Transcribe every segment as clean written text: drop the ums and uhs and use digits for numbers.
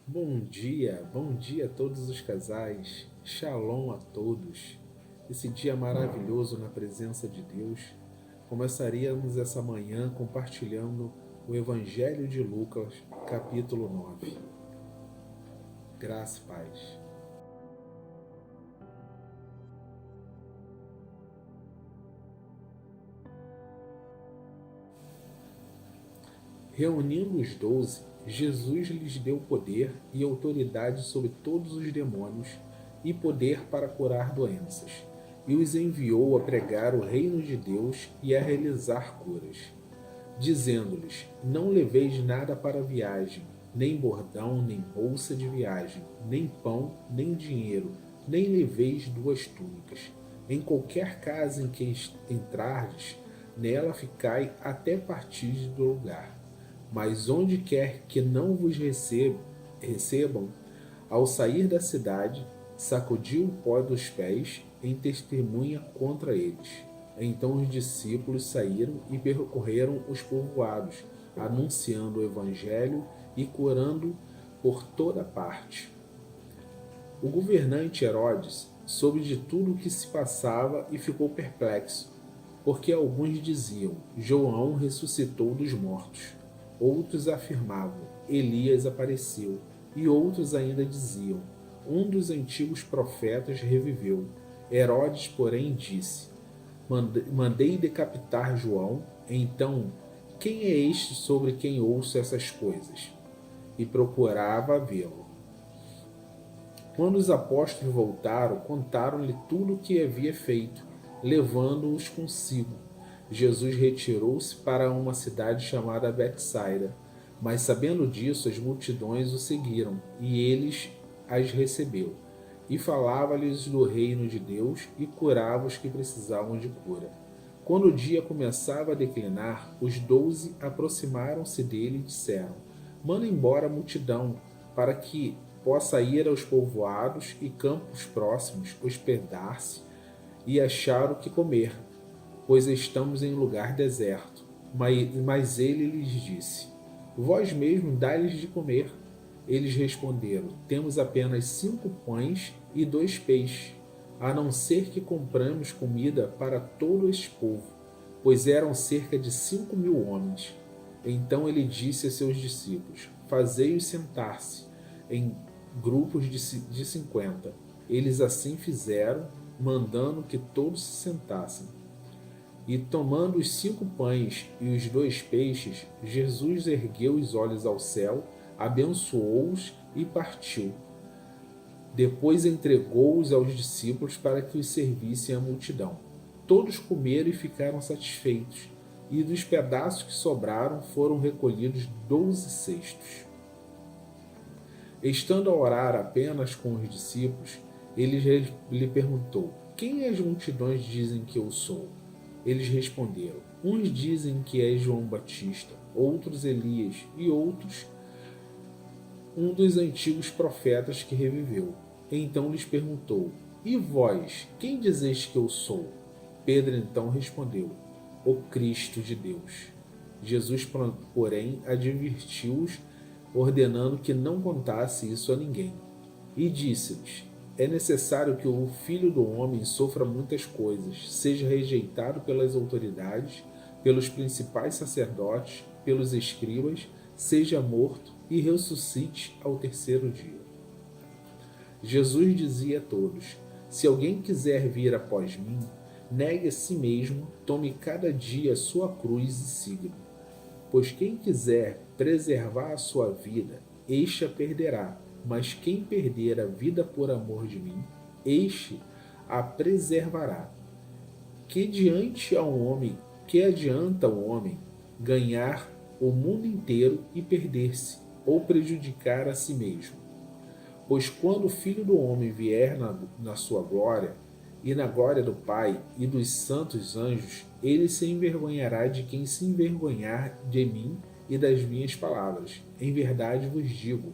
Bom dia a todos os casais, Shalom a todos. Esse dia maravilhoso na presença de Deus. Começaríamos essa manhã compartilhando o Evangelho de Lucas, capítulo 9. Graça e paz. Reunindo os 12, Jesus lhes deu poder e autoridade sobre todos os demônios e poder para curar doenças, e os enviou a pregar o reino de Deus e a realizar curas, dizendo-lhes: Não leveis nada para a viagem, nem bordão, nem bolsa de viagem, nem pão, nem dinheiro, nem leveis duas túnicas. Em qualquer casa em que entrardes, nela ficai até partir do lugar. Mas onde quer que não vos recebam, ao sair da cidade, sacudiu o pó dos pés em testemunha contra eles. Então os discípulos saíram e percorreram os povoados, anunciando o evangelho e curando por toda parte. O governante Herodes soube de tudo o que se passava e ficou perplexo, porque alguns diziam: João ressuscitou dos mortos. Outros afirmavam: Elias apareceu. E outros ainda diziam: Um dos antigos profetas reviveu. Herodes, porém, disse: Mandei decapitar João. Então, quem é este sobre quem ouço essas coisas? E procurava vê-lo. Quando os apóstolos voltaram, contaram-lhe tudo o que havia feito, levando-os consigo. Jesus retirou-se para uma cidade chamada Betsaida, mas sabendo disso, as multidões o seguiram, e eles as recebeu. E falava-lhes do reino de Deus e curava os que precisavam de cura. Quando o dia começava a declinar, os 12 aproximaram-se dele e disseram: Manda embora a multidão, para que possa ir aos povoados e campos próximos, hospedar-se e achar o que comer, pois estamos em lugar deserto. Mas ele lhes disse: Vós mesmos dai-lhes de comer. Eles responderam: Temos apenas 5 pães e 2 peixes, a não ser que compramos comida para todo este povo, pois eram cerca de 5.000 homens. Então ele disse a seus discípulos: Fazei-os sentar-se em grupos de 50. Eles assim fizeram, mandando que todos se sentassem. E tomando os 5 pães e os 2 peixes, Jesus ergueu os olhos ao céu, abençoou-os e partiu. Depois entregou-os aos discípulos para que os servissem à multidão. Todos comeram e ficaram satisfeitos, e dos pedaços que sobraram foram recolhidos 12 cestos. Estando a orar apenas com os discípulos, ele lhe perguntou: Quem as multidões dizem que eu sou? Eles responderam: Uns dizem que és João Batista, outros Elias e outros um dos antigos profetas que reviveu. Então lhes perguntou: E vós, quem dizeis que eu sou? Pedro então respondeu: O Cristo de Deus. Jesus, porém, advertiu-os, ordenando que não contasse isso a ninguém. E disse-lhes: É necessário que o Filho do Homem sofra muitas coisas, seja rejeitado pelas autoridades, pelos principais sacerdotes, pelos escribas, seja morto e ressuscite ao terceiro dia. Jesus dizia a todos: Se alguém quiser vir após mim, negue a si mesmo, tome cada dia a sua cruz e siga-me. Pois quem quiser preservar a sua vida, este a perderá. Mas quem perder a vida por amor de mim, este a preservará. Que adianta ao homem ganhar o mundo inteiro e perder-se, ou prejudicar a si mesmo? Pois quando o Filho do Homem vier na sua glória, e na glória do Pai e dos santos anjos, ele se envergonhará de quem se envergonhar de mim e das minhas palavras. Em verdade vos digo,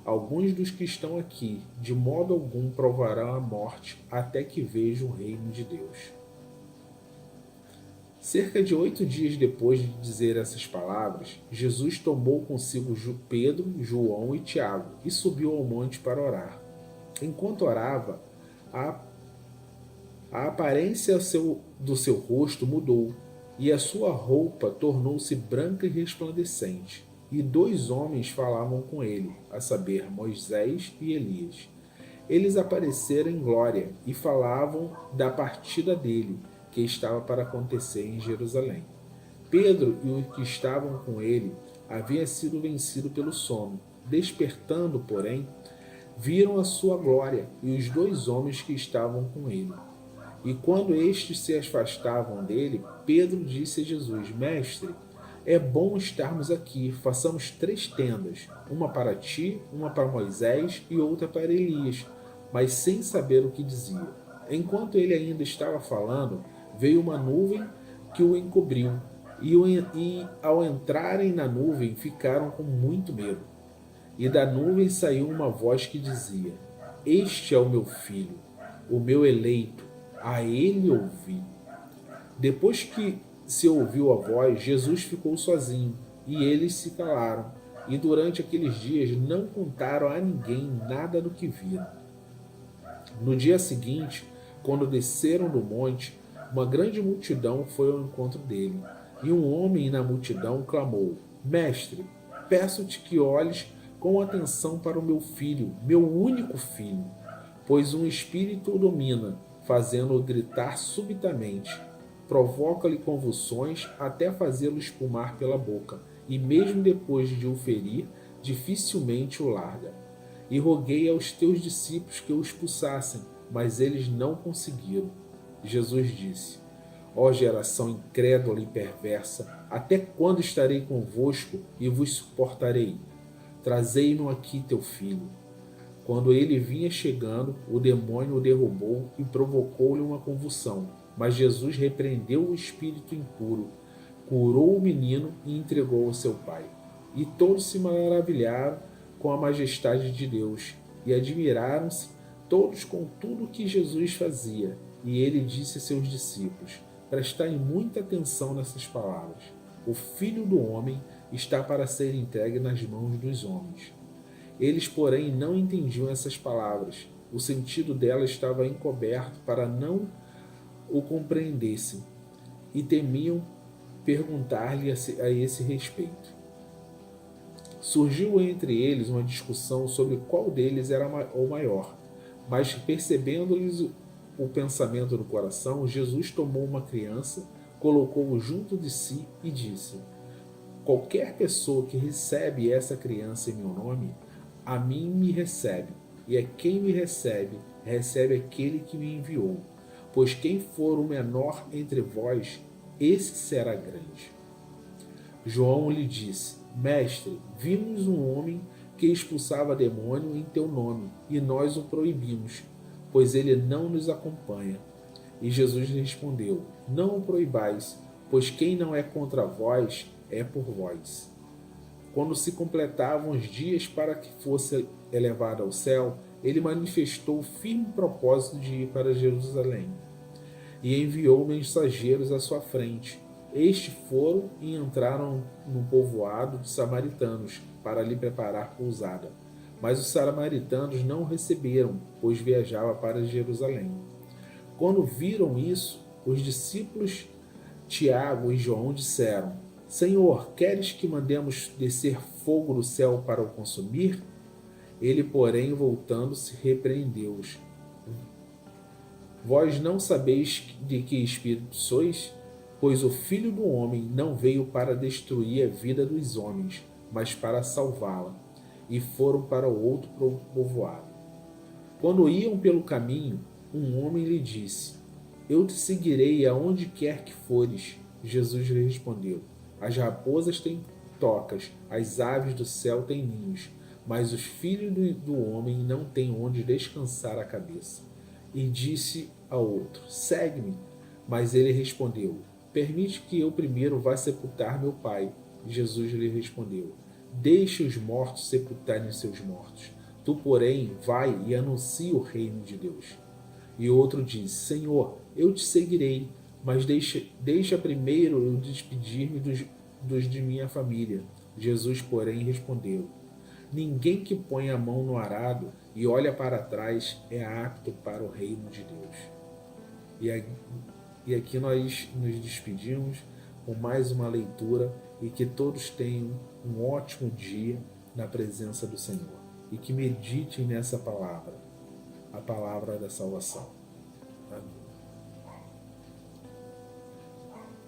alguns dos que estão aqui, de modo algum provarão a morte, até que vejam o reino de Deus. Cerca de 8 dias depois de dizer essas palavras, Jesus tomou consigo Pedro, João e Tiago e subiu ao monte para orar. Enquanto orava, a aparência do seu rosto mudou, e a sua roupa tornou-se branca e resplandecente. E 2 homens falavam com ele, a saber, Moisés e Elias. Eles apareceram em glória e falavam da partida dele, que estava para acontecer em Jerusalém. Pedro e os que estavam com ele haviam sido vencidos pelo sono. Despertando, porém, viram a sua glória e os 2 homens que estavam com ele. E quando estes se afastavam dele, Pedro disse a Jesus: Mestre, é bom estarmos aqui. Façamos 3 tendas, uma para ti, uma para Moisés e outra para Elias. Mas sem saber o que dizia. Enquanto ele ainda estava falando, veio uma nuvem que o encobriu. E ao entrarem na nuvem, ficaram com muito medo. E da nuvem saiu uma voz que dizia: Este é o meu filho, o meu eleito, a ele ouvi. Depois que se ouviu a voz, Jesus ficou sozinho, e eles se calaram. E durante aqueles dias não contaram a ninguém nada do que viram. No dia seguinte, quando desceram do monte, uma grande multidão foi ao encontro dele. E um homem na multidão clamou: Mestre, peço-te que olhes com atenção para o meu filho, meu único filho, pois um espírito o domina, fazendo-o gritar subitamente. Provoca-lhe convulsões até fazê-lo espumar pela boca, e mesmo depois de o ferir, dificilmente o larga. E roguei aos teus discípulos que o expulsassem, mas eles não conseguiram. Jesus disse: Ó geração incrédula e perversa, até quando estarei convosco e vos suportarei? Trazei-no aqui teu filho. Quando ele vinha chegando, o demônio o derrubou e provocou-lhe uma convulsão. Mas Jesus repreendeu o espírito impuro, curou o menino e entregou ao seu pai. E todos se maravilharam com a majestade de Deus e admiraram-se todos com tudo o que Jesus fazia. E ele disse a seus discípulos: Prestai muita atenção nessas palavras. O Filho do Homem está para ser entregue nas mãos dos homens. Eles, porém, não entendiam essas palavras. O sentido delas estava encoberto para não o compreendessem, e temiam perguntar-lhe a esse respeito. Surgiu entre eles uma discussão sobre qual deles era o maior, mas percebendo-lhes o pensamento do coração, Jesus tomou uma criança, colocou-o junto de si e disse: Qualquer pessoa que recebe essa criança em meu nome, a mim me recebe, e a quem me recebe, recebe aquele que me enviou. Pois quem for o menor entre vós, esse será grande. João lhe disse: Mestre, vimos um homem que expulsava demônio em teu nome, e nós o proibimos, pois ele não nos acompanha. E Jesus lhe respondeu: Não o proibais, pois quem não é contra vós, é por vós. Quando se completavam os dias para que fosse elevado ao céu, ele manifestou o firme propósito de ir para Jerusalém e enviou mensageiros à sua frente. Estes foram e entraram no povoado de samaritanos para lhe preparar pousada. Mas os samaritanos não o receberam, pois viajava para Jerusalém. Quando viram isso, os discípulos Tiago e João disseram: Senhor, queres que mandemos descer fogo do céu para o consumir? Ele, porém, voltando-se, repreendeu-os. Vós não sabeis de que espírito sois? Pois o Filho do Homem não veio para destruir a vida dos homens, mas para salvá-la. E foram para o outro povoado. Quando iam pelo caminho, um homem lhe disse: Eu te seguirei aonde quer que fores. Jesus lhe respondeu: As raposas têm tocas, as aves do céu têm ninhos, mas os filhos do homem não têm onde descansar a cabeça. E disse ao outro: Segue-me. Mas ele respondeu: Permite que eu primeiro vá sepultar meu pai. Jesus lhe respondeu: Deixe os mortos sepultarem seus mortos. Tu, porém, vai e anuncia o reino de Deus. E outro disse: Senhor, eu te seguirei, Mas deixa primeiro eu despedir-me dos de minha família. Jesus, porém, respondeu: Ninguém que põe a mão no arado e olha para trás é apto para o reino de Deus. E aqui nós nos despedimos com mais uma leitura e que todos tenham um ótimo dia na presença do Senhor e que meditem nessa palavra, a palavra da salvação. Amém.